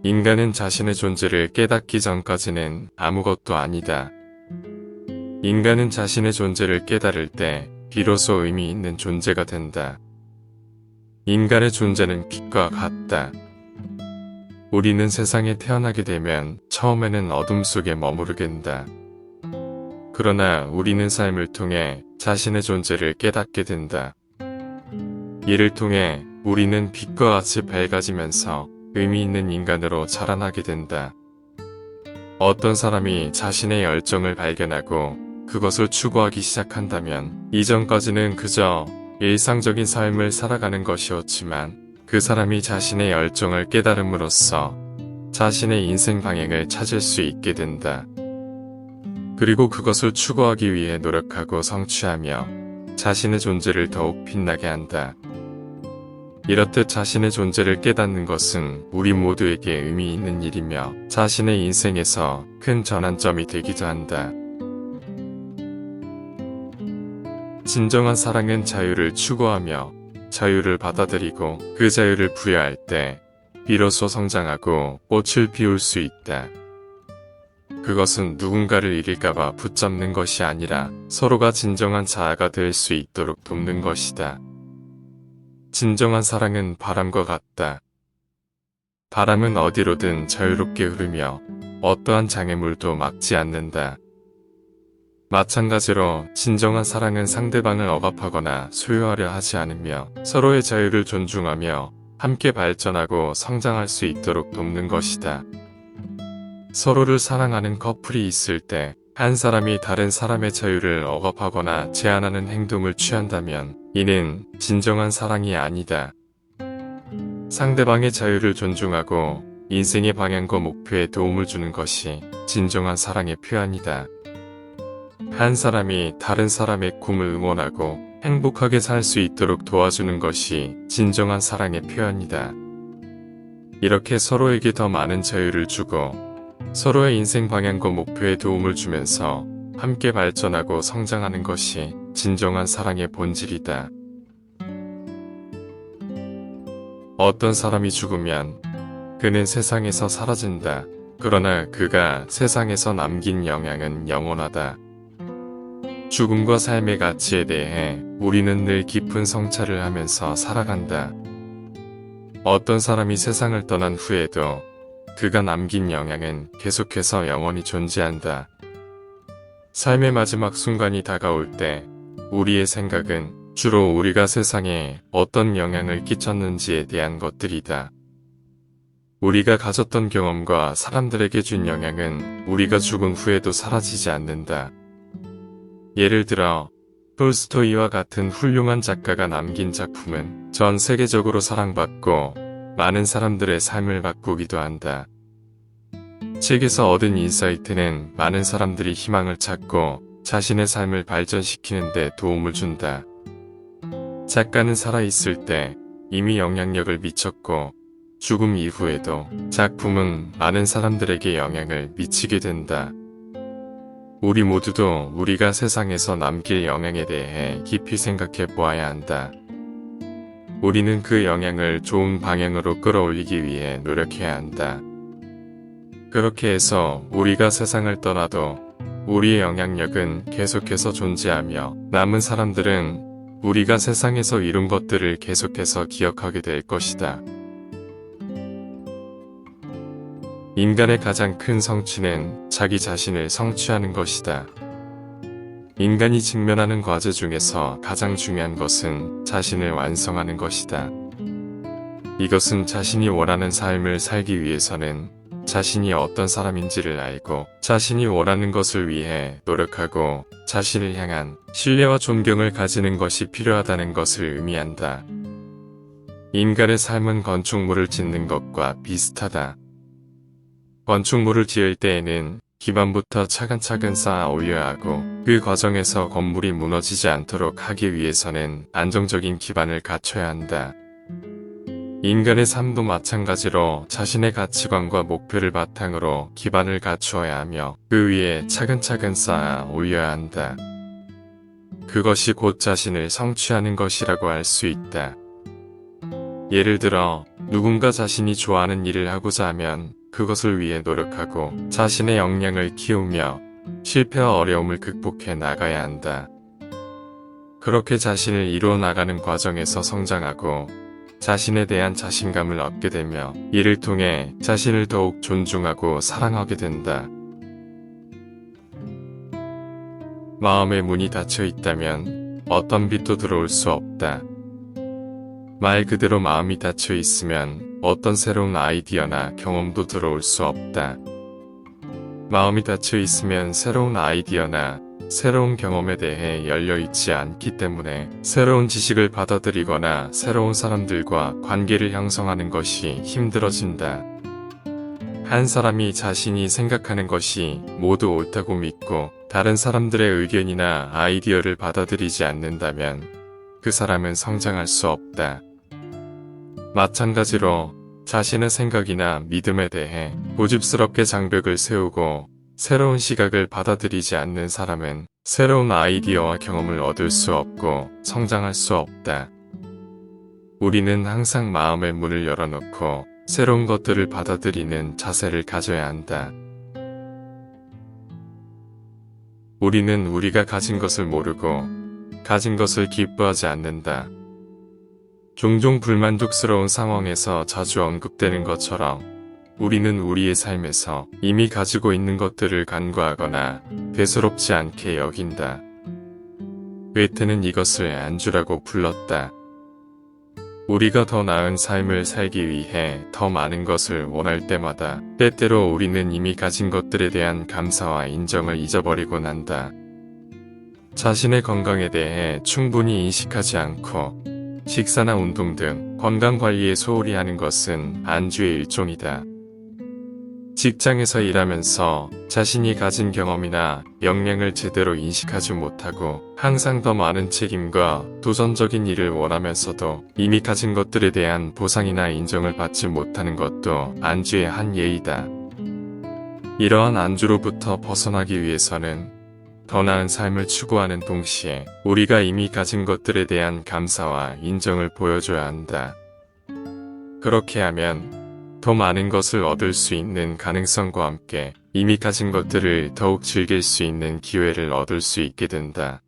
인간은 자신의 존재를 깨닫기 전까지는 아무것도 아니다. 인간은 자신의 존재를 깨달을 때 비로소 의미 있는 존재가 된다. 인간의 존재는 빛과 같다. 우리는 세상에 태어나게 되면 처음에는 어둠 속에 머무르게 된다. 그러나 우리는 삶을 통해 자신의 존재를 깨닫게 된다. 이를 통해 우리는 빛과 같이 밝아지면서 의미 있는 인간으로 자라나게 된다. 어떤 사람이 자신의 열정을 발견하고 그것을 추구하기 시작한다면 이전까지는 그저 일상적인 삶을 살아가는 것이었지만 그 사람이 자신의 열정을 깨달음으로써 자신의 인생 방향을 찾을 수 있게 된다. 그리고 그것을 추구하기 위해 노력하고 성취하며 자신의 존재를 더욱 빛나게 한다. 이렇듯 자신의 존재를 깨닫는 것은 우리 모두에게 의미 있는 일이며 자신의 인생에서 큰 전환점이 되기도 한다. 진정한 사랑은 자유를 추구하며 자유를 받아들이고 그 자유를 부여할 때 비로소 성장하고 꽃을 피울 수 있다. 그것은 누군가를 잃을까봐 붙잡는 것이 아니라 서로가 진정한 자아가 될 수 있도록 돕는 것이다. 진정한 사랑은 바람과 같다. 바람은 어디로든 자유롭게 흐르며 어떠한 장애물도 막지 않는다. 마찬가지로 진정한 사랑은 상대방을 억압하거나 소유하려 하지 않으며 서로의 자유를 존중하며 함께 발전하고 성장할 수 있도록 돕는 것이다. 서로를 사랑하는 커플이 있을 때 한 사람이 다른 사람의 자유를 억압하거나 제한하는 행동을 취한다면 이는 진정한 사랑이 아니다. 상대방의 자유를 존중하고 인생의 방향과 목표에 도움을 주는 것이 진정한 사랑의 표현이다. 한 사람이 다른 사람의 꿈을 응원하고 행복하게 살 수 있도록 도와주는 것이 진정한 사랑의 표현이다. 이렇게 서로에게 더 많은 자유를 주고 서로의 인생 방향과 목표에 도움을 주면서 함께 발전하고 성장하는 것이 진정한 사랑의 본질이다. 어떤 사람이 죽으면 그는 세상에서 사라진다. 그러나 그가 세상에서 남긴 영향은 영원하다. 죽음과 삶의 가치에 대해 우리는 늘 깊은 성찰을 하면서 살아간다. 어떤 사람이 세상을 떠난 후에도 그가 남긴 영향은 계속해서 영원히 존재한다. 삶의 마지막 순간이 다가올 때 우리의 생각은 주로 우리가 세상에 어떤 영향을 끼쳤는지에 대한 것들이다. 우리가 가졌던 경험과 사람들에게 준 영향은 우리가 죽은 후에도 사라지지 않는다. 예를 들어 톨스토이와 같은 훌륭한 작가가 남긴 작품은 전 세계적으로 사랑받고 많은 사람들의 삶을 바꾸기도 한다. 책에서 얻은 인사이트는 많은 사람들이 희망을 찾고 자신의 삶을 발전시키는 데 도움을 준다. 작가는 살아있을 때 이미 영향력을 미쳤고 죽음 이후에도 작품은 많은 사람들에게 영향을 미치게 된다. 우리 모두도 우리가 세상에서 남길 영향에 대해 깊이 생각해 보아야 한다. 우리는 그 영향을 좋은 방향으로 끌어올리기 위해 노력해야 한다. 그렇게 해서 우리가 세상을 떠나도 우리의 영향력은 계속해서 존재하며 남은 사람들은 우리가 세상에서 이룬 것들을 계속해서 기억하게 될 것이다. 인간의 가장 큰 성취는 자기 자신을 성취하는 것이다. 인간이 직면하는 과제 중에서 가장 중요한 것은 자신을 완성하는 것이다. 이것은 자신이 원하는 삶을 살기 위해서는 자신이 어떤 사람인지를 알고 자신이 원하는 것을 위해 노력하고 자신을 향한 신뢰와 존경을 가지는 것이 필요하다는 것을 의미한다. 인간의 삶은 건축물을 짓는 것과 비슷하다. 건축물을 지을 때에는 기반부터 차근차근 쌓아 올려야 하고 그 과정에서 건물이 무너지지 않도록 하기 위해서는 안정적인 기반을 갖춰야 한다. 인간의 삶도 마찬가지로 자신의 가치관과 목표를 바탕으로 기반을 갖추어야 하며 그 위에 차근차근 쌓아 올려야 한다. 그것이 곧 자신을 성취하는 것이라고 할 수 있다. 예를 들어 누군가 자신이 좋아하는 일을 하고자 하면 그것을 위해 노력하고 자신의 역량을 키우며 실패와 어려움을 극복해 나가야 한다. 그렇게 자신을 이루어 나가는 과정에서 성장하고 자신에 대한 자신감을 얻게 되며 이를 통해 자신을 더욱 존중하고 사랑하게 된다. 마음의 문이 닫혀 있다면 어떤 빛도 들어올 수 없다. 말 그대로 마음이 닫혀 있으면 어떤 새로운 아이디어나 경험도 들어올 수 없다. 마음이 닫혀 있으면 새로운 아이디어나 새로운 경험에 대해 열려 있지 않기 때문에 새로운 지식을 받아들이거나 새로운 사람들과 관계를 형성하는 것이 힘들어진다. 한 사람이 자신이 생각하는 것이 모두 옳다고 믿고 다른 사람들의 의견이나 아이디어를 받아들이지 않는다면 그 사람은 성장할 수 없다. 마찬가지로 자신의 생각이나 믿음에 대해 고집스럽게 장벽을 세우고 새로운 시각을 받아들이지 않는 사람은 새로운 아이디어와 경험을 얻을 수 없고 성장할 수 없다. 우리는 항상 마음의 문을 열어놓고 새로운 것들을 받아들이는 자세를 가져야 한다. 우리는 우리가 가진 것을 모르고 가진 것을 기뻐하지 않는다. 종종 불만족스러운 상황에서 자주 언급되는 것처럼 우리는 우리의 삶에서 이미 가지고 있는 것들을 간과하거나 대수롭지 않게 여긴다. 괴테는 이것을 안주라고 불렀다. 우리가 더 나은 삶을 살기 위해 더 많은 것을 원할 때마다 때때로 우리는 이미 가진 것들에 대한 감사와 인정을 잊어버리곤 한다. 자신의 건강에 대해 충분히 인식하지 않고 식사나 운동 등 건강관리에 소홀히 하는 것은 안주의 일종이다. 직장에서 일하면서 자신이 가진 경험이나 역량을 제대로 인식하지 못하고 항상 더 많은 책임과 도전적인 일을 원하면서도 이미 가진 것들에 대한 보상이나 인정을 받지 못하는 것도 안주의 한 예이다. 이러한 안주로부터 벗어나기 위해서는 더 나은 삶을 추구하는 동시에 우리가 이미 가진 것들에 대한 감사와 인정을 보여줘야 한다. 그렇게 하면 더 많은 것을 얻을 수 있는 가능성과 함께 이미 가진 것들을 더욱 즐길 수 있는 기회를 얻을 수 있게 된다.